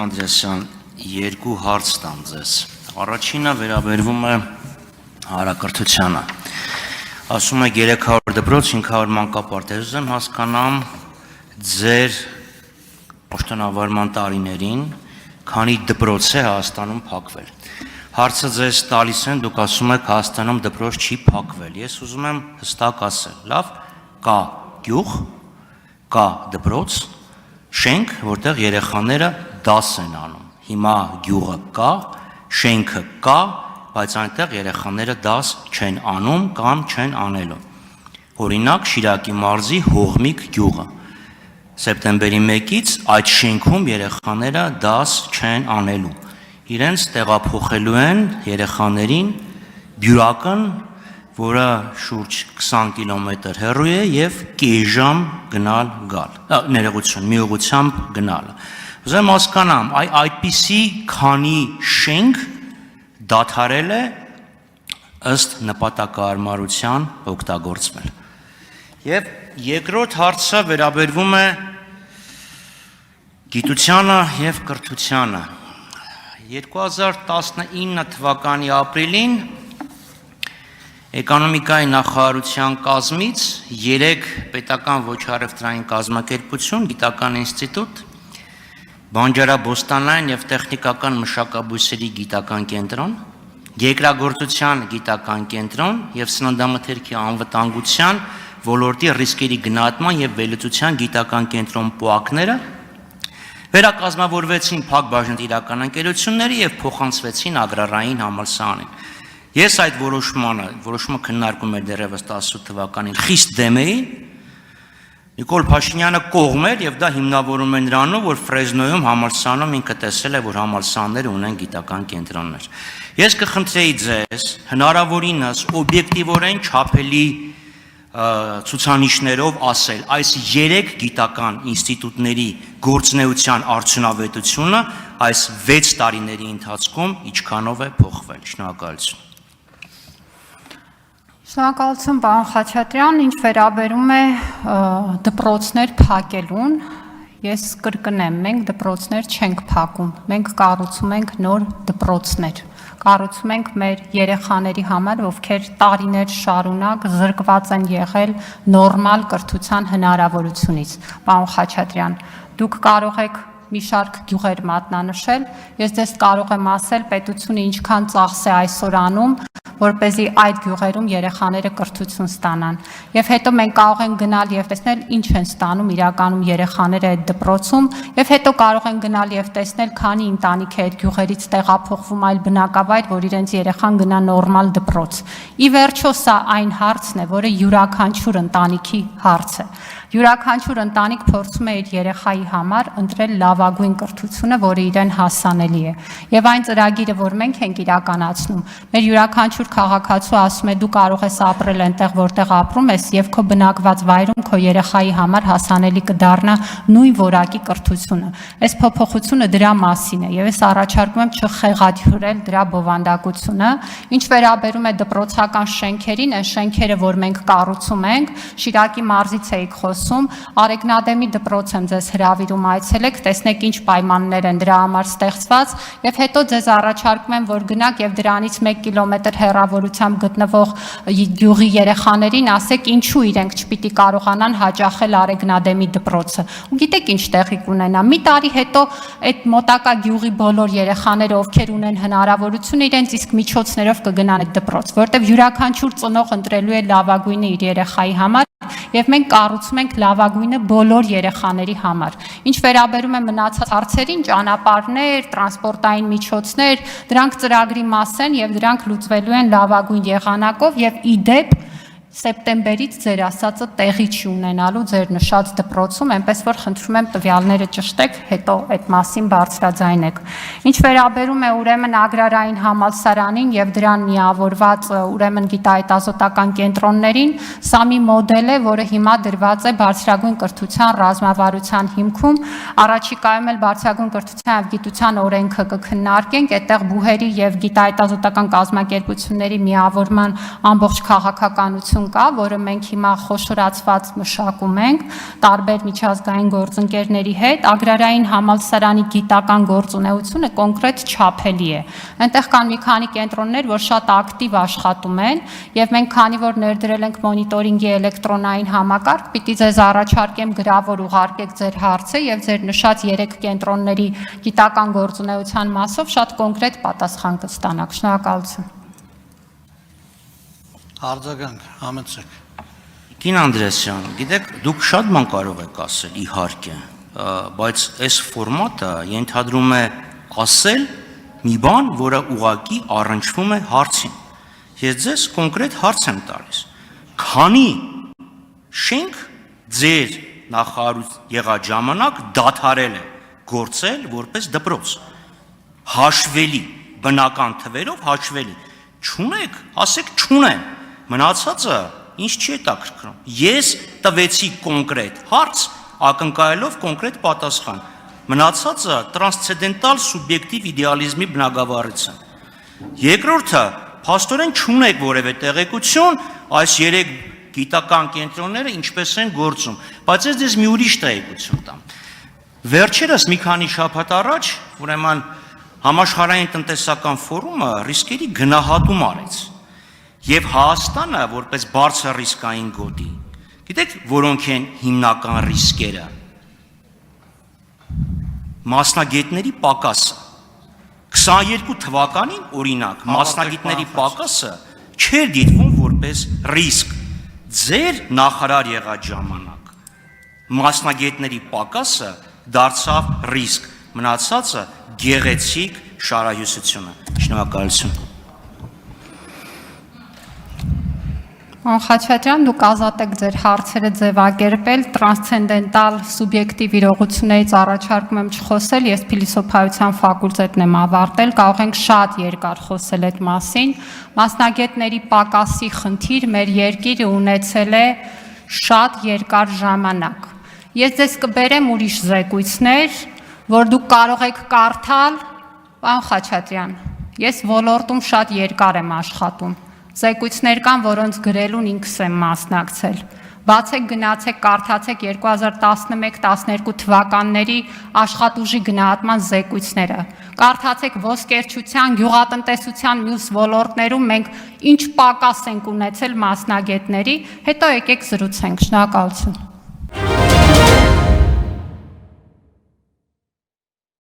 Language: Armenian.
Պարոն Անդրեասյան, երկու հարց տամ ձեզ։ Առաջինը վերաբերվում է հանրակրթությանը։ Ասում եք 300 դպրոց, 500 մանկապարտեզ, ուզեմ հասկանամ ձեր պաշտոնավարման տարիներին քանի դպրոց է Հայաստանում փակվել։ Հարցը ձեզ տալիս են, դուք ասում եք Հայաստանում դպրոց չի փակվել։ Ես ուզում եմ հստակ ասել, լավ, կա գյուղ, կա դպրոց, շենք, որտեղ երեխաները դաս են անում։ Հիմա գյուղը կա, շենքը կա, բայց այնտեղ երեխաները դաս չեն անում կամ չեն անելու։ Օրինակ Շիրակի մարզի Հողմիկ գյուղը։ Սեպտեմբերի 1-ից այդ շենքում երեխաները դաս չեն անելու։ Իրենց տեղափոխելու են երեխաներին բյուրակն, որը շուրջ 20 կիլոմետր հեռու է եւ կես գնալ գալ։ Ներողություն, մի ուղղությամբ գնալը։ Ուզում հասկանամ, այդպիսի քանի շենք դադարել է ըստ նպատակահարմարության օգտագործվել։ Եվ երկրորդ հարցը վերաբերվում է գիտությանը եւ կրթությանը։ 2019 թվականի ապրիլին Էկոնոմիկայի նախարարության կազմից 3 պետական ոչ առևտրային կազմակերպություն, գիտական ինստիտուտ, բանջարաբոստանային եւ տեխնիկական մշակաբույսերի գիտական կենտրոն, երկրագործության գիտական կենտրոն եւ սննդամթերքի անվտանգության ոլորտի ռիսկերի գնահատման եւ վերլուծության գիտական կենտրոն ՊՕԱԿ-ները վերակազմավորվեցին փակ բաժնետիրական ընկերությունների եւ փոխանցվեցին Ագրարային համալսարանին։ Ես այդ որոշումը քննարկում էր դեռևս 18 թվականին, խիստ դեմ էի, Նիկոլ Փաշինյանը կողմ էր եւ դա հիմնավորում է նրանով, որ Ֆրեզնոյում համալսարանում ինքը տեսել է, որ համալսարանները ունեն գիտական կենտրոններ։ Ես կխնդրեի ձեզ հնարավորինս օբյեկտիվորեն չափելի ցուցանիշներով ասել այս 3 գիտական ինստիտուտների գործունեության արդյունավետությունը այս 6 տարիների ընթացքում ինչքանով է փոխվել։ Շնորհակալություն։ Շնորհակալություն, պարոն Խաչատրյան, ինչ վերաբերում է դպրոցներ փակելուն, ես կրկնեմ, մենք դպրոցներ չենք փակում, մենք կառուցում ենք նոր դպրոցներ։ Կառուցում ենք մեր երեխաների համար, ովքեր տարիներ շարունակ զրկված են եղել նորմալ կրթության հնարավորությունից։ Պարոն Խաչատրյան, դուք կարող եք մի շարք գյուղեր մատնանշել, ես ձեզ կարող եմ ասել պետությունը ինչքան ծախս է այսօր անում, որպեսզի այդ գյուղերում երեխաները կրթություն ստանան։ Եվ հետո մենք կարող ենք գնալ եւ տեսնել ինչ են ստանում իրականում երեխաները այդ դպրոցում, եւ հետո կարող ենք գնալ եւ տեսնել քանի ընտանիք է այդ գյուղերից տեղափոխվում այլ բնակավայր, որ իրենց երեխան գնա նորմալ դպրոց։ Ի վերջո սա այն հարցն է, որը յուրաքանչյուր ընտանիքի հարց է։ Յուրաքանչյուր ընտանիք փորձում է իր երեխայի համար ընտրել լավագույն կրթությունը, որը իրեն հասանելի է։ Եվ այն ծրագիրը, որ մենք ենք իրականացնում, մեր յուրաքանչյուր քաղաքացու ասում է դու կարող ես ապրել այնտեղ, որտեղ ապրում ես, եւ քո բնակված վայրում քո երեխայի համար հասանելի կդառնա նույն որակի կրթությունը։ Այս փոփոխությունը դրա մասին է, եւ ես առաջարկում եմ չխեղաթյուրել դրա բովանդակությունը։ Ինչ վերաբերում է դպրոցական շենքերին, այն շենքերը, որ մենք կառուցում ենք, Շիրակի մարզից էիք խոսում, Արեգնադեմի դպրոց եմ ձեզ հրավիրում այցելեք, տեսնեք ինչ պայմաններ են դրա համար ստեղծված, եւ հետո ձեզ առաջարկում եմ, որ գնաք եւ դրանից 1 կիլոմետր հեռավորությամբ գտնվող գյուղի երեխաներին ասեք ինչու իրենք չպիտի կարողանան հաճախել Արեգնադեմի դպրոցը։ Ու գիտեք ինչ տեղի կունենա։ Մի տարի հետո այդ մոտակա գյուղի բոլոր երեխաները, ովքեր ունեն հնարավորություն, իրենց իսկ միջոցներով կգնան այդ դպրոց, որտեղ յուրաքանչյուր ծնող ընտրելու է լավագույնը իր երեխայի համար, եւ մենք կառուցում ենք լավագույնը բոլոր երեխաների համար։ Ինչ վերաբերում է մնացած հարցերին, ճանապարհներ, տրանսպորտային միջոցներ, դրանք ծրագրի մաս են եւ դրանք լուծվելու են լավագույն եղանակով եւ ի դեպ սեպտեմբերից ձեր ասածը տեղի չի ունենալու ձեր նշած դպրոցում, այնպես որ խնդրում եմ տվյալները ճշտեք, հետո այդ մասին բարձրաձայնեք։ Ինչ վերաբերում է ուրեմն Ագրարային համալսարանին եւ դրան միավորված ուրեմն գիտահետազոտական կենտրոններին, սա մի մոդել է, որը հիմա դրված է բարձրագույն կրթության ռազմավարության հիմքում, առաջիկայում էլ բարձրագույն կրթության եւ գիտության օրենքը կքննարկենք, այդտեղ բուհերի եւ գիտահետազոտական կազմակերպությունների միավորման ամբողջ քաղաքականություն ծառայություն կա, որը մենք հիմա խոշորացված մշակում ենք տարբեր միջազգային գործընկերների հետ, Ագրարային համալսարանի գիտական գործունեությունը կոնկրետ չափելի է։ Այնտեղ կան մի քանի կենտրոններ, որ շատ ակտիվ աշխատում են, եւ մենք քանի որ ներդրել ենք մոնիտորինգի էլեկտրոնային համակարգ, պիտի ձեզ առաջարկեմ գրավոր ուղարկեք ձեր հարցը եւ ձեր նշած 3 կենտրոնների գիտական գործունեության մասով շատ կոնկրետ պատասխան կստանաք։ Շնորհակալություն։ Արձագանք, համեցեք։ Կին Անդրեսյան, գիտեք, դուք շատ բան կարող եք ասել, իհարկե, բայց այս ֆորմատը ենթադրում է ասել մի բան, որը ուղղակի առնչվում է հարցին։ Ես ձեզ կոնկրետ հարց եմ տալիս։ Քանի շենք ձեր նախարարության եղած ժամանակ դադարել է գործել որպես դպրոց։ Հաշվելի, բնական թվերով հաշվելի։ Չունեք, ասեք չունեմ։ Մնացածը ինչ չի հետաքրքրում։ Ես տվեցի կոնկրետ հարց, ակնկալելով կոնկրետ պատասխան։ Մնացածը տրանսցենդենտալ սուբյեկտիվ իդեալիզմի բնագավառից է։ Երկրորդը, փաստորեն չունեք որևէ տեղեկություն այս 3 գիտական կենտրոնները ինչպես են գործում, բայց ես դες մի ուրիշ տեղեկություն տամ։ Վերջերս մի քանի շաբաթ առաջ, ուրեմն Համաշխարհային տնտեսական ֆորումը ռիսկերի գնահատում արեց։ Եվ Հայաստանը որպես բարձր ռիսկային գոտի, գիտեք, որոնք են հիմնական ռիսկերը։ Մասնագետների պակասը։ 22 թվականին, օրինակ, մասնագետների պակասը չէր դիտվում որպես ռիսկ։ Ձեր նախարար եղած ժամանակ մասնագետների պակասը դարձավ ռիսկ, մնացածը գեղեցիկ շարահյուսությունը։ Շնորհակալություն։ Խաչատրյան, դուք ազատ եք ձեր հարցերը ձևակերպել, տրանսցենդենտալ սուբյեկտիվ իրողություններից առաջարկում եմ չխոսել, ես փիլիսոփայության ֆակուլտետն եմ ավարտել, կարող ենք շատ երկար խոսել այդ մասին, մասնագետների պակասի խնդիր մեր երկիրը ունեցել է շատ երկար ժամանակ։ Ես ձեզ կբերեմ ուրիշ զեկույցներ, որ դուք կարող եք կարդալ, պարոն Խաչատրյան, ես ոլորտում շատ երկար եմ աշխատում, զեկույցներ կան, որոնց գրելուն ինքս եմ մասնակցել, բացեք գնացեք, կարդացեք 2011-12 թվականների աշխատուժի գնահատման զեկույցները, կարդացեք ոսկերչության, գյուղատնտեսության մյուս ոլորտներում մենք ինչ պակաս ենք ունեցել մասնագետների, հետո եկեք զրուցենք, շնորհակալություն։